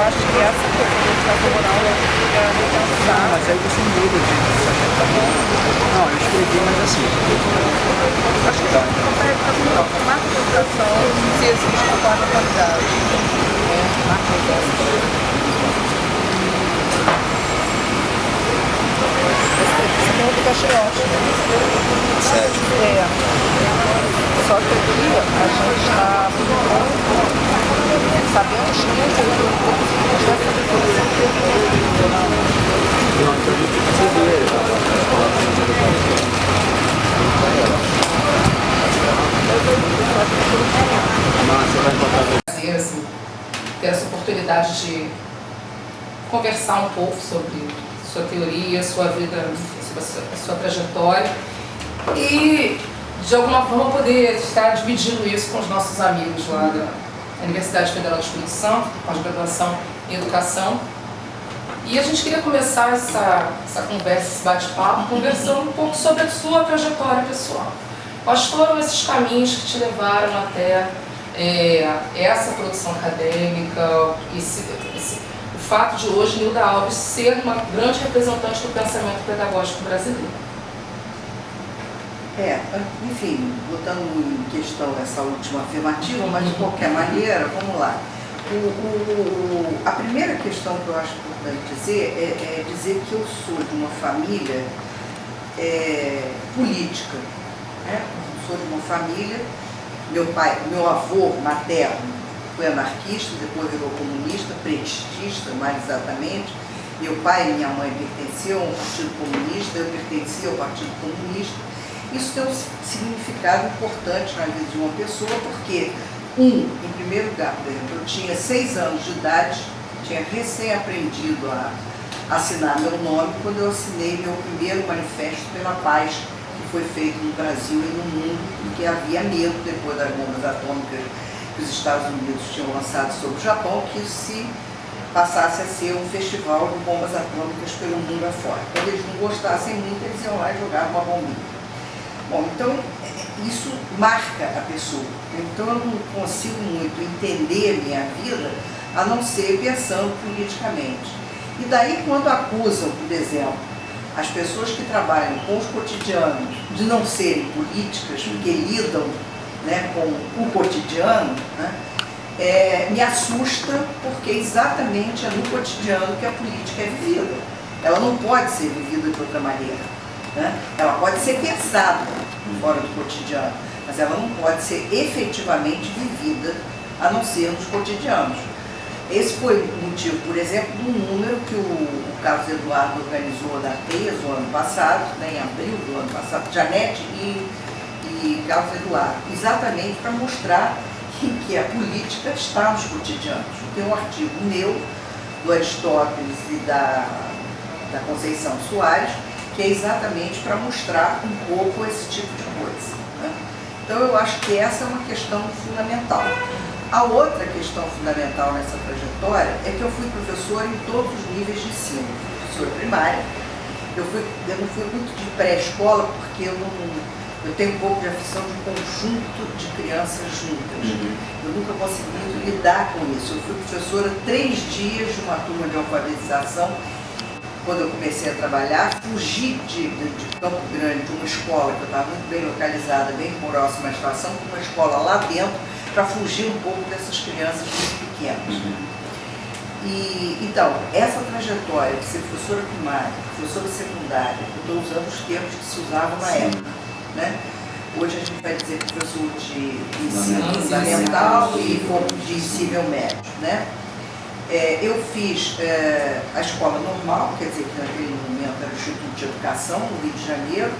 acho que essa coisa do Estado rural eu queria repensar. Mas aí você muda de trajetória. Não, eu escrevi, mas assim. Acho que a gente consegue fazer uma macroeducação se existe uma quarta qualidade. Esse mundo do caixiote. Sério? É. Só que aqui a gente está sabemos que a gente vai fazer tudo isso. Não, então a gente precisa ver. Você vai encontrar assim, ter essa oportunidade de conversar um pouco sobre sua teoria, sua vida, sobre a sua trajetória e de alguma forma poder estar dividindo isso com os nossos amigos lá da Universidade Federal do Espírito Santo, pós-graduação em Educação. E a gente queria começar essa conversa, esse bate-papo, conversando um pouco sobre a sua trajetória pessoal. Quais foram esses caminhos que te levaram até essa produção acadêmica, o fato de hoje Nilda Alves ser uma grande representante do pensamento pedagógico brasileiro? Enfim, botando em questão essa última afirmativa, mas de qualquer maneira, vamos lá. A primeira questão que eu acho importante dizer é dizer que eu sou de uma família política. Né? Eu sou de uma família, meu avô materno foi anarquista, depois virou comunista, pretistista mais exatamente. Meu pai e minha mãe pertenciam ao Partido Comunista, eu pertencia ao Partido Comunista. Isso tem um significado importante na vida de uma pessoa, porque, em primeiro lugar, por exemplo, eu tinha 6 anos de idade, tinha recém-aprendido a assinar meu nome quando eu assinei meu primeiro manifesto pela paz, que foi feito no Brasil e no mundo, porque havia medo, depois das bombas atômicas que os Estados Unidos tinham lançado sobre o Japão, que isso se passasse a ser um festival de bombas atômicas pelo mundo afora. Quando eles não gostassem muito, eles iam lá e jogavam uma bombinha. Bom, então isso marca a pessoa. Então eu não consigo muito entender a minha vida a não ser pensando politicamente. E daí quando acusam, por exemplo, as pessoas que trabalham com os cotidianos de não serem políticas, porque lidam, né, com o cotidiano, né, me assusta, porque exatamente é no cotidiano que a política é vivida. Ela não pode ser vivida de outra maneira. Né? Ela pode ser pensada fora do cotidiano, mas ela não pode ser efetivamente vivida a não ser nos cotidianos. Esse foi o motivo, por exemplo, do número que o Carlos Eduardo organizou na TES o ano passado, né, em abril do ano passado, Janete e Carlos Eduardo, exatamente para mostrar que a política está nos cotidianos. Tem um artigo meu, do Aristóteles e da Conceição Soares, que é exatamente para mostrar um pouco esse tipo de coisa. Né? Então eu acho que essa é uma questão fundamental. A outra questão fundamental nessa trajetória é que eu fui professora em todos os níveis de ensino. Professora primária, eu não fui muito de pré-escola porque eu tenho um pouco de aflição de conjunto de crianças juntas. Eu nunca consegui muito lidar com isso. Eu fui professora 3 dias de uma turma de alfabetização. Quando eu comecei a trabalhar, fugi de Campo Grande, de uma escola que eu estava muito bem localizada, bem próxima à estação, com uma escola lá dentro, para fugir um pouco dessas crianças muito pequenas. Então, essa trajetória de ser professora primária, professora secundária, eu estou usando os termos que se usavam na época. Né? Hoje a gente vai dizer professor de ensino fundamental e de ensino médio. Né? Eu fiz a escola normal, quer dizer que naquele momento era o Instituto de Educação, no Rio de Janeiro.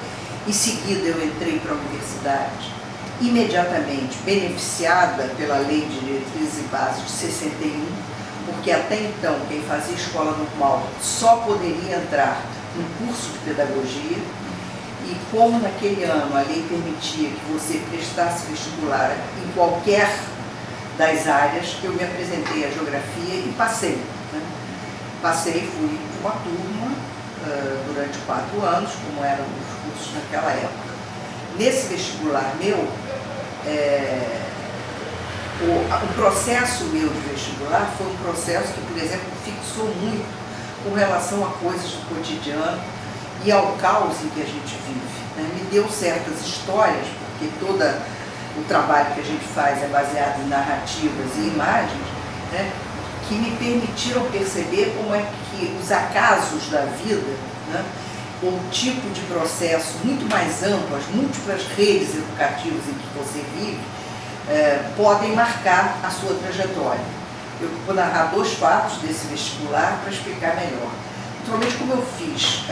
Em seguida eu entrei para a universidade, imediatamente beneficiada pela Lei de Diretrizes e Bases de 61, porque até então quem fazia escola normal só poderia entrar no curso de pedagogia. E como naquele ano a lei permitia que você prestasse vestibular em qualquer das áreas, eu me apresentei à geografia e passei. Né? Passei, fui uma turma durante 4 anos, como eram os cursos naquela época. Nesse vestibular meu, O processo meu de vestibular foi um processo que, por exemplo, fixou muito com relação a coisas do cotidiano e ao caos em que a gente vive, né? Me deu certas histórias, porque todo o trabalho que a gente faz é baseado em narrativas e imagens, né? Que me permitiram perceber como é que os acasos da vida, né? O tipo de processo muito mais amplo, as múltiplas redes educativas em que você vive, podem marcar a sua trajetória. Eu vou narrar 2 fatos desse vestibular para explicar melhor. Naturalmente, como eu fiz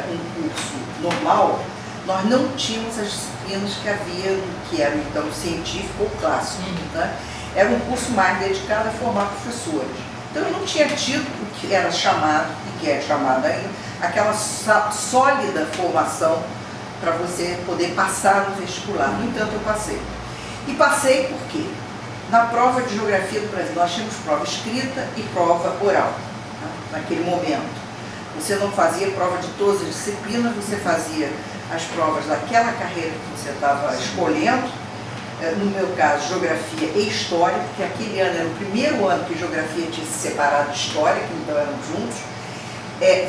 um curso normal, nós não tínhamos as disciplinas que havia, que eram então científico ou clássico. Né? Era um curso mais dedicado a formar professores. Então eu não tinha tido o que era chamado, e que é chamado ainda, aquela sólida formação para você poder passar no vestibular. No entanto, eu passei. E passei por quê? Na prova de Geografia do Brasil, nós tínhamos prova escrita e prova oral, tá? Naquele momento. Você não fazia prova de todas as disciplinas, você fazia as provas daquela carreira que você estava escolhendo, no meu caso, Geografia e História, porque aquele ano era o primeiro ano que Geografia tinha se separado de História, que então eram juntos.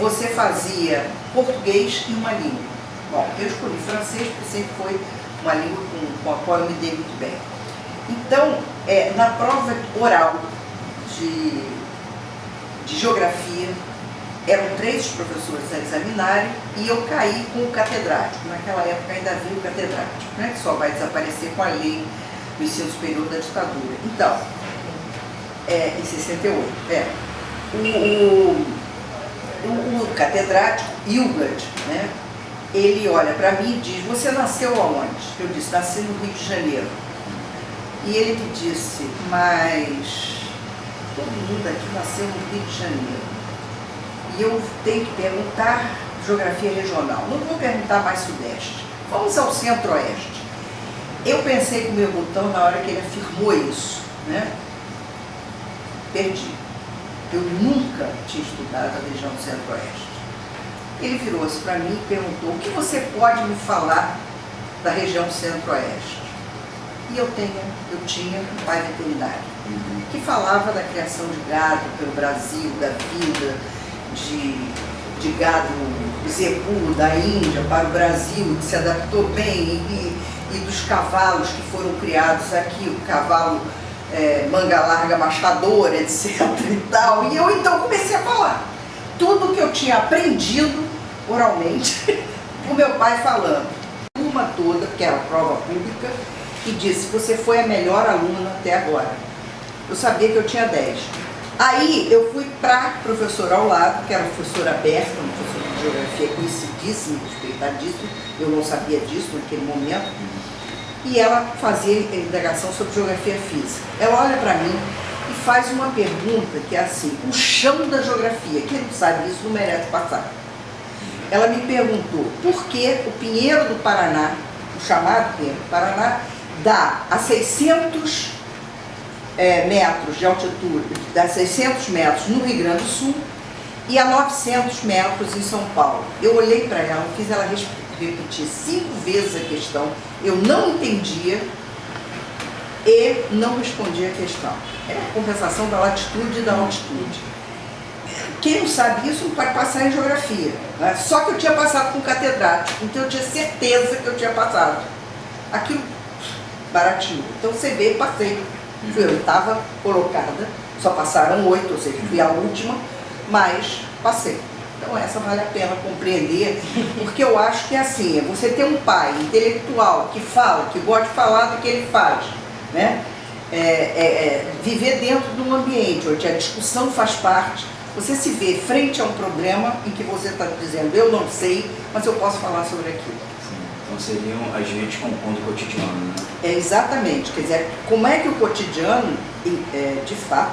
Você fazia português e uma língua. Bom, eu escolhi francês, porque sempre foi uma língua com a qual eu me dei muito bem. Então, na prova oral de Geografia, eram 3 os professores a examinarem e eu caí com o catedrático. Naquela época ainda havia o catedrático, né, que só vai desaparecer com a lei do ensino superior da ditadura. Então, em 68, o catedrático, Hilbert, né, ele olha para mim e diz: você nasceu aonde? Eu disse: nasci no Rio de Janeiro. E ele me disse: mas todo mundo aqui nasceu no Rio de Janeiro. E eu tenho que perguntar geografia regional. Não vou perguntar mais sudeste. Vamos ao centro-oeste. Eu pensei com o meu botão na hora que ele afirmou isso, né? Perdi. Eu nunca tinha estudado a região do centro-oeste. Ele virou-se para mim e perguntou: o que você pode me falar da região centro-oeste? E eu tinha um pai veterinário que falava da criação de gado pelo Brasil, da vida de gado zebu da Índia para o Brasil, que se adaptou bem, e dos cavalos que foram criados aqui, o cavalo manga larga machadora, etc. e tal. E eu então comecei a falar tudo que eu tinha aprendido oralmente, o meu pai falando, a turma toda, que era prova pública, e disse: você foi a melhor aluna até agora. Eu sabia que eu tinha 10. Aí eu fui para a professora ao lado, que era a professora Berta, uma professora de geografia conhecidíssima, respeitadíssima, eu não sabia disso naquele momento, e ela fazia indagação sobre geografia física. Ela olha para mim e faz uma pergunta que é assim: o chão da geografia, quem não sabe isso não merece passar. Ela me perguntou por que o Pinheiro do Paraná, o chamado Pinheiro do Paraná, dá a 600 metros de altitude, dá 600 metros no Rio Grande do Sul e a 900 metros em São Paulo. Eu olhei para ela, fiz ela repetir 5 vezes a questão, eu não entendia e não respondi a questão. É a compensação da latitude e da altitude. Quem não sabe isso não pode passar em geografia, né? Só que eu tinha passado com catedrático, então eu tinha certeza que eu tinha passado. Aquilo baratinho. Então você vê, passei. Fui a 8ª colocada, só passaram 8, ou seja, fui a última, mas passei. Então essa vale a pena compreender, porque eu acho que é assim, você ter um pai intelectual que fala, que gosta de falar do que ele faz, né? Viver dentro de um ambiente onde a discussão faz parte, você se vê frente a um problema em que você está dizendo: eu não sei, mas eu posso falar sobre aquilo. Então seriam as gente compondo o cotidiano, né? Exatamente, quer dizer, como é que o cotidiano, de fato,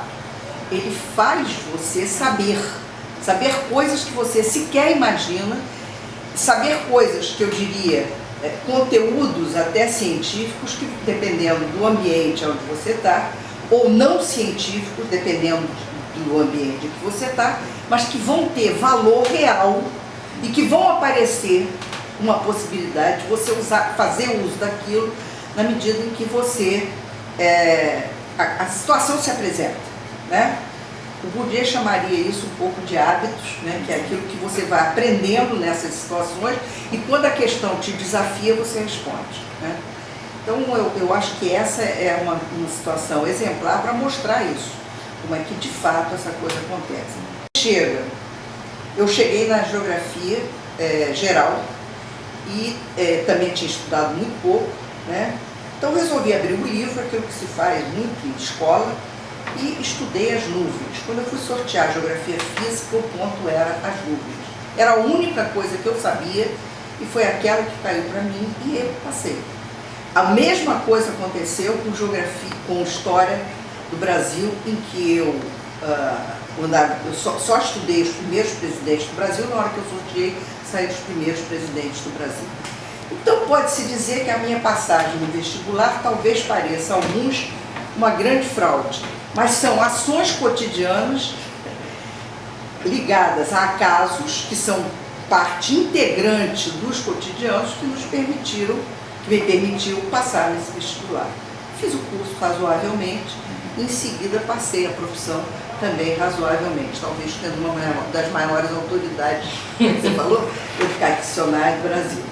ele faz você saber coisas que você sequer imagina, saber coisas que eu diria, conteúdos até científicos, que dependendo do ambiente onde você está, ou não científicos, dependendo do ambiente que você está, mas que vão ter valor real e que vão aparecer uma possibilidade de você fazer uso daquilo na medida em que você a situação se apresenta, né? O Bourdieu chamaria isso um pouco de hábitos, né? Que é aquilo que você vai aprendendo nessas situações e quando a questão te desafia, você responde, né? Então, eu acho que essa é uma situação exemplar para mostrar isso, como é que de fato essa coisa acontece. Eu cheguei na geografia geral e também tinha estudado muito pouco, né? Então resolvi abrir o livro, aquilo que se faz muito em escola, e estudei as nuvens. Quando eu fui sortear a geografia física, o ponto era as nuvens. Era a única coisa que eu sabia e foi aquela que caiu para mim e eu passei. A mesma coisa aconteceu com geografia, com história do Brasil, em que eu só estudei os primeiros presidentes do Brasil. Na hora que eu sorteei, saí dos primeiros presidentes do Brasil. Então pode-se dizer que a minha passagem no vestibular talvez pareça a alguns uma grande fraude, mas são ações cotidianas ligadas a casos que são parte integrante dos cotidianos que me permitiu passar nesse vestibular. Fiz o curso razoavelmente, em seguida passei a profissão também razoavelmente, talvez tendo uma das maiores autoridades, como você falou, educacionais do Brasil,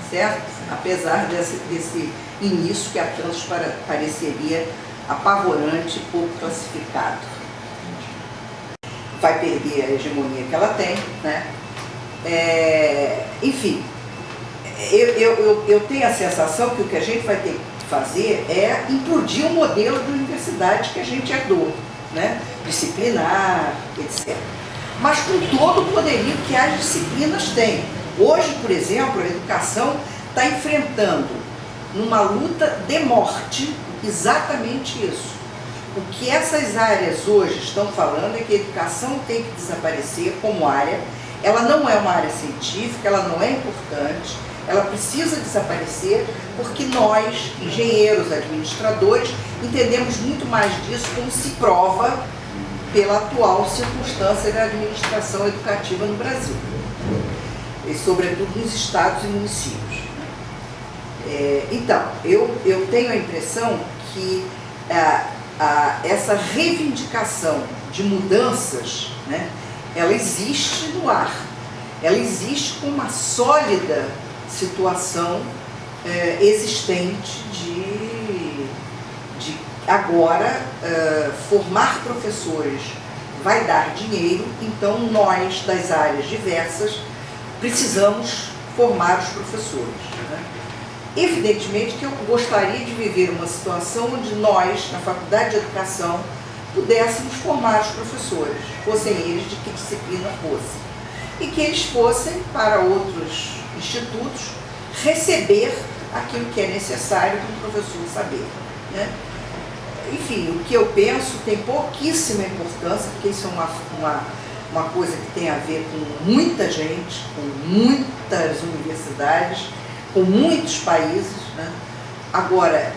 certo? Apesar desse início que a tantos pareceria apavorante e pouco classificado. Vai perder a hegemonia que ela tem, né? Enfim, eu tenho a sensação que o que a gente vai ter que fazer é implodir o modelo de universidade que a gente herdou, né? Disciplinar, etc. Mas com todo o poderio que as disciplinas têm. Hoje, por exemplo, a educação está enfrentando numa luta de morte exatamente isso. O que essas áreas hoje estão falando é que a educação tem que desaparecer como área. Ela não é uma área científica, ela não é importante, ela precisa desaparecer porque nós, engenheiros, administradores, entendemos muito mais disso, como se prova pela atual circunstância da administração educativa no Brasil, e sobretudo nos estados e municípios. Então, eu tenho a impressão que essa reivindicação de mudanças, né, ela existe no ar, ela existe com uma sólida situação existente de agora formar professores vai dar dinheiro, então nós das áreas diversas precisamos formar os professores, né? Evidentemente que eu gostaria de viver uma situação onde nós, na Faculdade de Educação, pudéssemos formar os professores, fossem eles de que disciplina fossem, e que eles fossem para outros institutos receber aquilo que é necessário para o professor saber, né? Enfim, o que eu penso tem pouquíssima importância, porque isso é uma coisa que tem a ver com muita gente, com muitas universidades, com muitos países, né? Agora,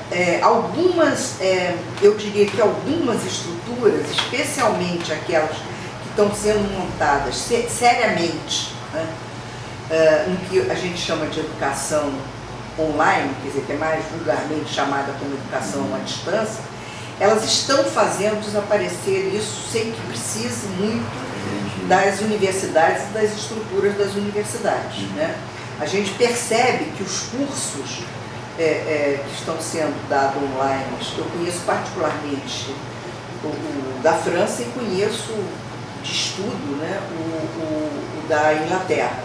eu diria que algumas estruturas, especialmente aquelas que estão sendo montadas seriamente, né? No que a gente chama de educação online, quer dizer, que é mais vulgarmente chamada como educação à distância, elas estão fazendo desaparecer isso sem que precise muito das universidades e das estruturas das universidades, né? A gente percebe que os cursos que estão sendo dados online, eu conheço particularmente o da França e conheço de estudo, né, o da Inglaterra.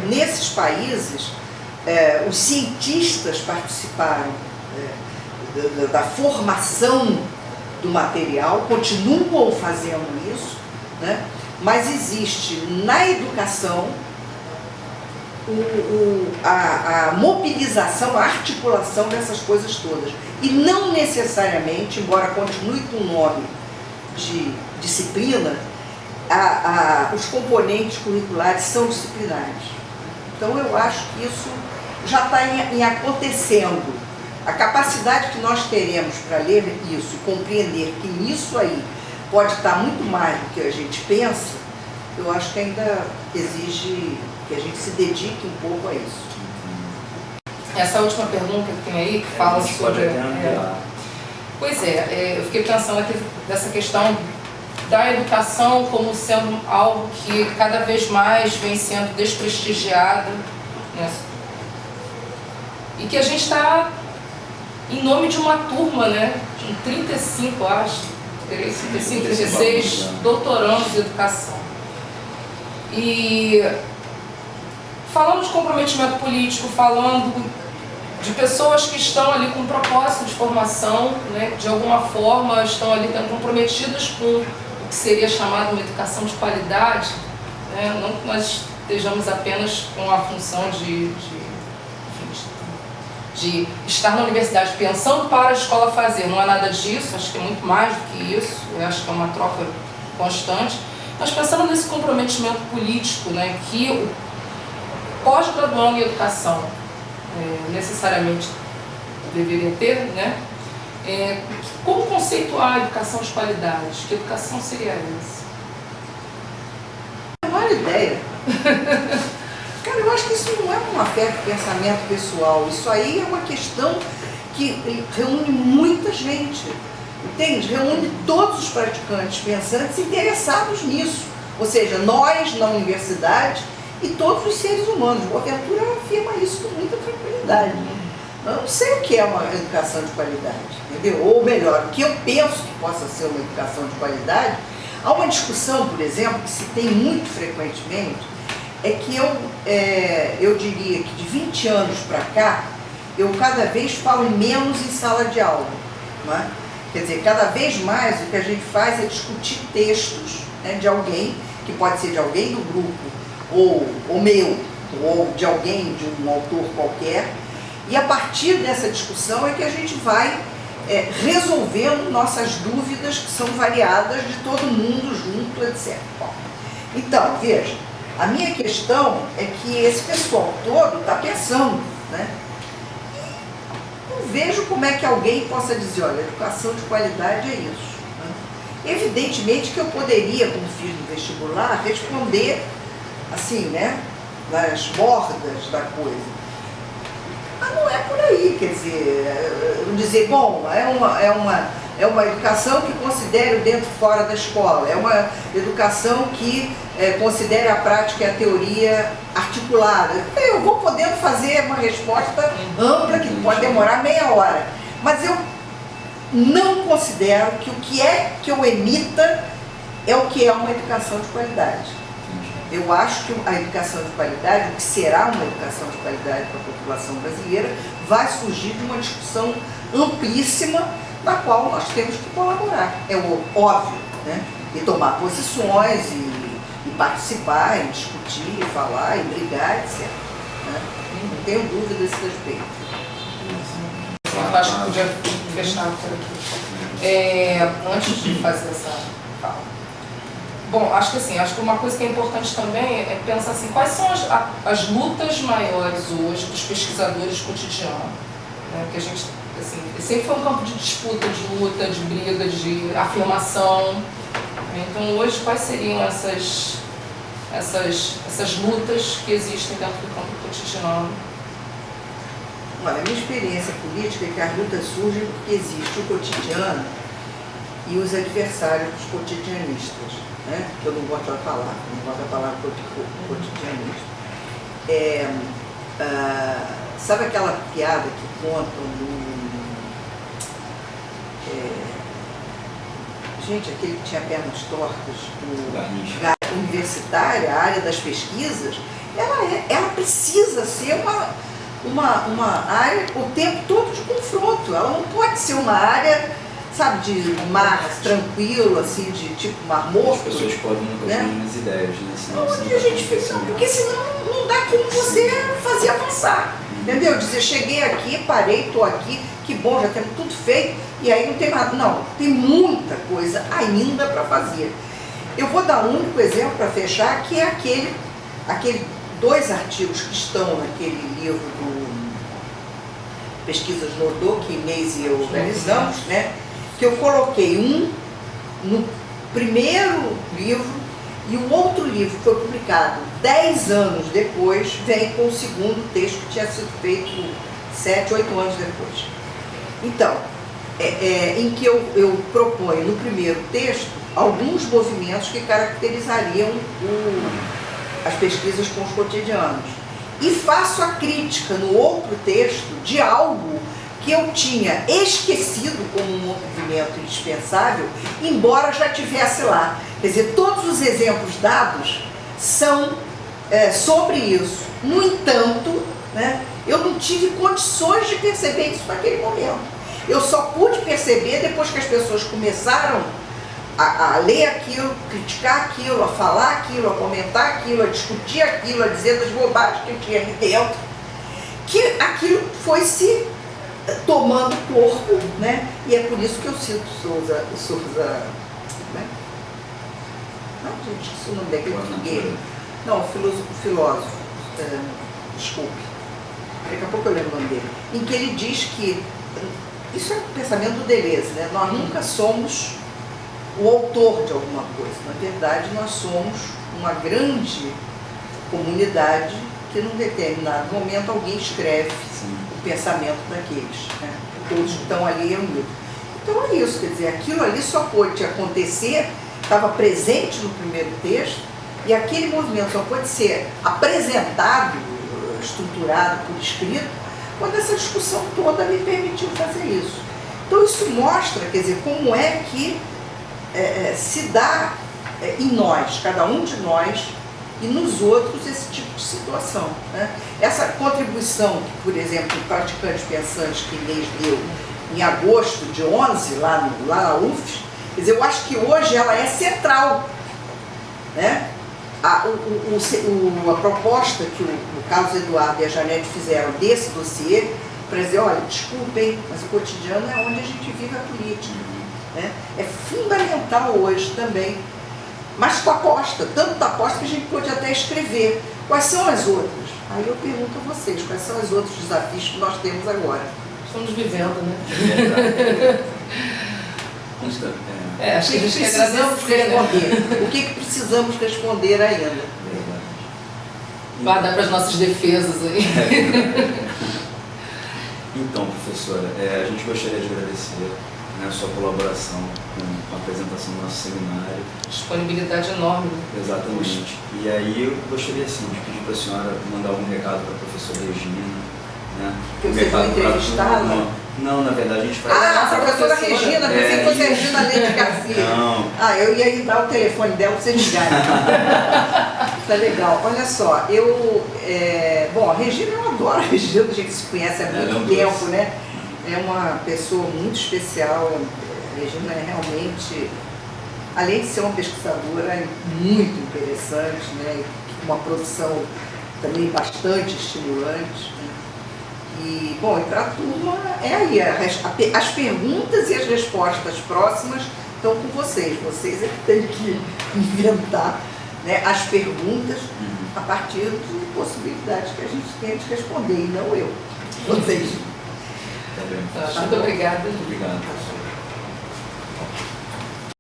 Nesses países, os cientistas participaram da formação do material, continuam fazendo isso, né? Mas existe na educação a mobilização, a articulação dessas coisas todas. E não necessariamente, embora continue com o nome de disciplina, os componentes curriculares são disciplinares. Então eu acho que isso já está em acontecendo. A capacidade que nós teremos para ler isso e compreender que nisso aí pode estar muito mais do que a gente pensa, eu acho que ainda exige que a gente se dedique um pouco a isso. Essa última pergunta que tem aí, que fala sobre... Pois é, eu fiquei pensando aqui dessa questão da educação como sendo algo que cada vez mais vem sendo desprestigiado, né? E que a gente está em nome de uma turma, né, de 35, acho, 35, 36 doutorandos em educação. E falando de comprometimento político, falando de pessoas que estão ali com propósito de formação, né, de alguma forma estão ali comprometidas com o que seria chamado uma educação de qualidade, né, não que nós estejamos apenas com a função de estar na universidade pensando para a escola fazer, não é nada disso, acho que é muito mais do que isso, eu acho que é uma troca constante, mas pensando nesse comprometimento político, né, que o pós-graduando em educação necessariamente deveria ter, né, como conceituar a educação de qualidade? Que educação seria essa? A maior ideia. Cara, eu acho que isso não é uma fé de pensamento pessoal, isso aí é uma questão que reúne muita gente, entende? Reúne todos os praticantes pensantes interessados nisso, ou seja, nós na universidade e todos os seres humanos. O Boaventura afirma isso com muita tranquilidade. Eu não sei o que é uma educação de qualidade, entendeu? Ou melhor, o que eu penso que possa ser uma educação de qualidade. Há uma discussão, por exemplo, que se tem muito frequentemente, é que eu diria que de 20 anos para cá, eu cada vez falo menos em sala de aula, não é? Quer dizer, cada vez mais o que a gente faz é discutir textos, né, de alguém, que pode ser de alguém do grupo, ou meu, ou de alguém, de um autor qualquer, e a partir dessa discussão é que a gente vai resolvendo nossas dúvidas, que são variadas de todo mundo junto, etc. Bom, então, veja, a minha questão é que esse pessoal todo está pensando, né? E não vejo como é que alguém possa dizer, olha, educação de qualidade é isso, né? Evidentemente que eu poderia, como fiz no vestibular, responder assim, né, nas bordas da coisa. Mas não é por aí, quer dizer, bom, é uma educação que considere o dentro e fora da escola, é uma educação que considere a prática e a teoria articulada. Eu vou podendo fazer uma resposta ampla que pode demorar meia hora, mas eu não considero que o que é que eu emita é o que é uma educação de qualidade. Eu acho que a educação de qualidade, o que será uma educação de qualidade para a população brasileira, vai surgir de uma discussão amplíssima na qual nós temos que colaborar. É óbvio, né? E tomar posições, e participar, e discutir, e falar, e brigar, etc. Né? Não tenho dúvida desse respeito. Eu acho que podia fechar por aqui. Antes de fazer essa fala. Bom, acho que uma coisa que é importante também é pensar assim, quais são as lutas maiores hoje dos pesquisadores cotidianos, né? Porque a gente, assim, sempre foi um campo de disputa, de luta, de briga, de afirmação. Então hoje quais seriam essas lutas que existem dentro do campo cotidiano? Olha, a minha experiência política é que as lutas surgem porque existe o cotidiano e os adversários dos cotidianistas, né? Que eu não gosto da palavra, cotidianista. Sabe aquela piada que contam gente, aquele que tinha pernas tortas, o universitário, a área das pesquisas, ela precisa ser uma área o tempo todo de confronto. Ela não pode ser uma área, sabe, de mar tranquilo, assim, de tipo mar morto. As pessoas podem não ter as mesmas ideias, né? Senão onde a gente fica, porque senão não dá como você fazer avançar. Entendeu? Dizer, cheguei aqui, parei, estou aqui, que bom, já temos tudo feito, e aí não tem nada. Não, tem muita coisa ainda para fazer. Eu vou dar um único exemplo para fechar, que é aquele 2 artigos que estão naquele livro do Pesquisas Nordô, que Inês e eu organizamos, né? Que eu coloquei um no primeiro livro e o outro livro que foi publicado 10 anos depois, vem com o segundo texto que tinha sido feito 7, 8 anos depois. Então, em que eu proponho no primeiro texto alguns movimentos que caracterizariam as pesquisas com os cotidianos. E faço a crítica no outro texto de algo que eu tinha esquecido como um movimento indispensável, embora já tivesse lá. Quer dizer, todos os exemplos dados são sobre isso. No entanto, né, eu não tive condições de perceber isso naquele momento. Eu só pude perceber depois que as pessoas começaram a ler aquilo, criticar aquilo, a falar aquilo, a comentar aquilo, a discutir aquilo, a dizer das bobagens que eu tinha ali dentro, que aquilo foi se tomando corpo, né? E é por isso que eu cito Souza, né? Não, gente, esqueci o nome daquele português. Não, filósofo, desculpe, daqui a pouco eu lembro o nome dele, em que ele diz que, isso é o pensamento do Deleuze, né? Nós nunca somos o autor de alguma coisa, na verdade nós somos uma grande comunidade que num determinado momento alguém escreve o pensamento daqueles, né? Todos que estão ali reunidos. Então é isso, quer dizer, aquilo ali só pôde acontecer, estava presente no primeiro texto, e aquele movimento só pode ser apresentado, estruturado por escrito, quando essa discussão toda me permitiu fazer isso. Então isso mostra, quer dizer, como é que se dá em nós, cada um de nós, e nos outros esse tipo de situação, né? Essa contribuição que, por exemplo, o Praticantes Pensantes que Inês deu em agosto de 11, lá na UFES, quer dizer, eu acho que hoje ela é central, né? A proposta que o Carlos Eduardo e a Janete fizeram desse dossiê, para dizer, olha, desculpem, mas o cotidiano é onde a gente vive a política, né? É fundamental hoje também. Mas está posta, tanto está posta que a gente pode até escrever. Quais são as outras? Aí eu pergunto a vocês, quais são os outros desafios que nós temos agora? Estamos vivendo, né? Acho que a gente precisamos responder. O que precisamos responder ainda? Guardar para as nossas defesas aí. Então, professora, a gente gostaria de agradecer a sua colaboração com a apresentação do nosso seminário. Disponibilidade enorme. Né? Exatamente. E aí eu gostaria assim, de pedir para a senhora mandar algum recado para a professora Regina. Né? Que vocês vão entrevistá-la? Não, na verdade a gente faz... Ah, a professora Regina, pensei que fosse a Regina Leite Garcia. Não. Eu ia dar o telefone dela para vocês ligarem. Tá legal. Olha só, bom, a Regina, eu adoro a Regina, a gente se conhece há muito tempo, né? É uma pessoa muito especial. A Regina é realmente, além de ser uma pesquisadora muito interessante, né? Uma produção também bastante estimulante. Né? E, bom, e para a turma é aí, as perguntas e as respostas próximas estão com vocês. Vocês é que têm que inventar, né, as perguntas a partir de possibilidades que a gente tem de responder, e não eu. Vocês. Muito obrigada. Obrigado.